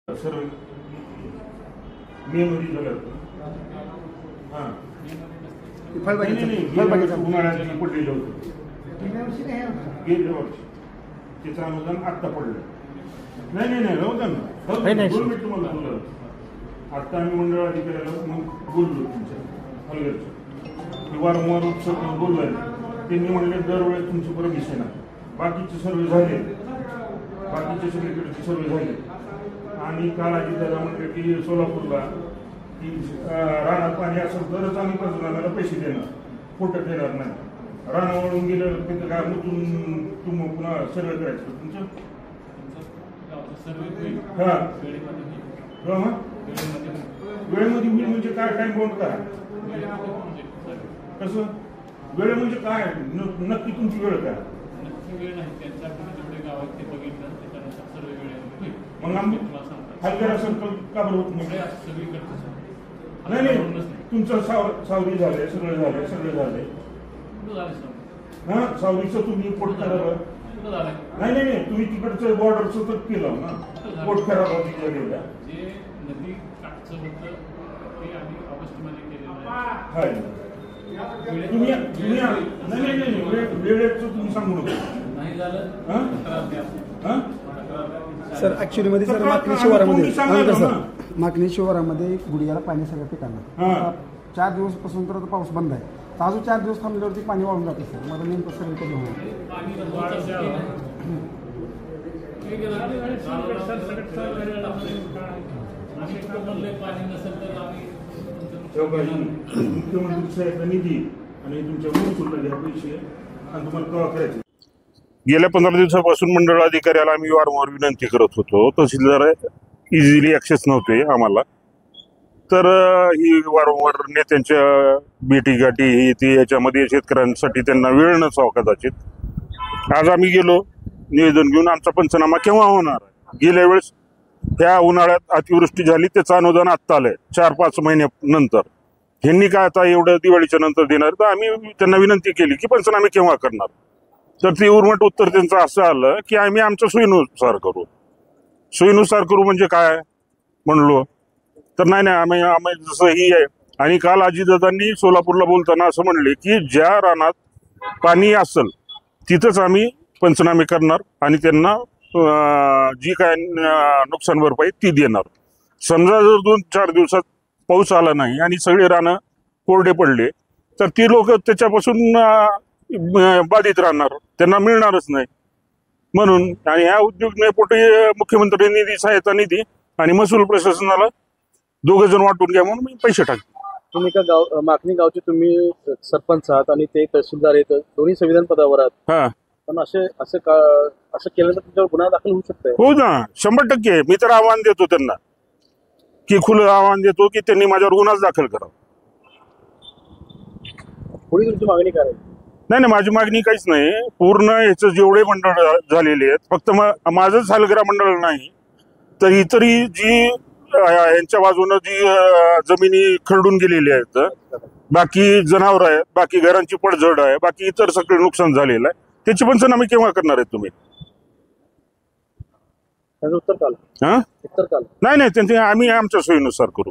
sir मे मध्ये झालं हां उन्हाळ्यात पडलेलं होतं गेल्या वर्षी त्याचं अनुदान आत्ता पडलं नाही राहू द्या ना 2 मिनिट तुम्हाला बोललं आत्ता आम्ही मंडळ अधिकाऱ्याला मग बोललो तुमच्या हलगरच्या वारंवार बोललो त्यांनी म्हणले दरवेळेस तुमची परमिशन आहे बाकीचे सर्वे झाले बाकीचे सगळीकडचे सर्वे झाले आणि काल आधी त्याला म्हटलं की सोलापूरला की रानात पाणी असेल तरच आम्ही पंचनाम्याला पैसे देणार खोटं देणार नाही रानावळून गेलं तिथं काय मुतून तुम्ही पुन्हा सर्वे करायचं तुमचं हां वेळेमध्ये होईल म्हणजे काय टाइम बाउंड करा कसं वेळ म्हणजे काय नक्की तुमची वेळ काय मग आम्ही हलगर् सर्कल का बरं होत नाही तुमचं सावरी झालंय सगळं झालंय हा सावरीचं तुम्ही पोट खराब नाही तुम्ही तिकडचं बॉर्डरचं तर केलं ना पोट खराब होती गेलेल्या तुम्ही वेळेचं तुम्ही सांगू नका सर ऍक्च्युअली मध्ये सर माकणी शिवारामध्ये गुडघ्याला पाणी सगळ्या पिकांना 4 दिवसापासून तर पाऊस बंद आहे तर अजून 4 दिवस थांबल्यावरती पाणी वाळून जाते सर मला नेमकं सगळं कधी होणार मुख्यमंत्री साहेब निधी आणि तुमच्या महसूलला घ्या पैसे आणि तुम्हाला कवा करायचे गेल्या 15 दिवसापासून मंडळ अधिकाऱ्याला आम्ही वारंवार विनंती करत होतो तहसीलदार इझिली ॲक्सेस नव्हते आम्हाला तर ही वारंवार नेत्यांच्या भेटीगाठी ही ती याच्यामध्ये शेतकऱ्यांसाठी त्यांना वेळ नसावा कदाचित आज आम्ही गेलो निवेदन घेऊन आमचा पंचनामा केव्हा होणार गेल्या वेळेस ह्या उन्हाळ्यात अतिवृष्टी झाली त्याचं अनुदान आत्ता आलंय 4-5 महिन्यानंतर ह्यांनी काय आता एवढं दिवाळीच्या नंतर देणार तर आम्ही त्यांना विनंती केली की पंचनामे केव्हा करणार तर ते उर्मट उत्तर त्यांचं असं आलं की आम्ही आमच्या सोयीनुसार करू म्हणजे काय म्हणलो तर नाही आम्ही जसं ही आहे आणि काल अजितदादांनी सोलापूरला बोलताना असं म्हणले की ज्या रानात पाणी असेल तिथंच आम्ही पंचनामे करणार आणि त्यांना जी काय नुकसान भरपाई ती देणार समजा जर 2-4 दिवसात पाऊस आला नाही आणि सगळे रानं कोरडे पडले तर ती लोक त्याच्यापासून बाधित राहणार त्यांना मिळणारच नाही म्हणून आणि ह्या उद्योगपोटी मुख्यमंत्री निधी सहायता निधी आणि महसूल प्रशासनाला 2 जण वाटून घ्या म्हणून मी पैसे टाकले तुम्ही का माकणी गावचे तुम्ही सरपंच आहात आणि ते तहसीलदार आहेत दोन्ही संविधान पदावर आहात हा पण असं केल्यानंतर तुमच्यावर गुन्हा दाखल होऊ शकतो हो ना 100% मी तर आव्हान देतो त्यांना की खुलं आव्हान देतो की त्यांनी माझ्यावर गुन्हाच दाखल करावा पुढे तुमची मागणी काय नाही माझी मागणी काहीच नाही पूर्ण ह्याचं जेवढे मंडळ झालेले आहेत फक्त माझंच हलगरा मंडळ नाही तर इतरही जी यांच्या बाजूनं जी जमिनी खरडून गेलेली आहेत बाकी जनावर आहेत बाकी घरांची पडझड आहे बाकी इतर सगळं नुकसान झालेलं आहे त्याची पंचनामे केव्हा करणार आहेत तुम्ही उत्तर काल नाही त्यांचे आम्ही आमच्या सोयीनुसार करू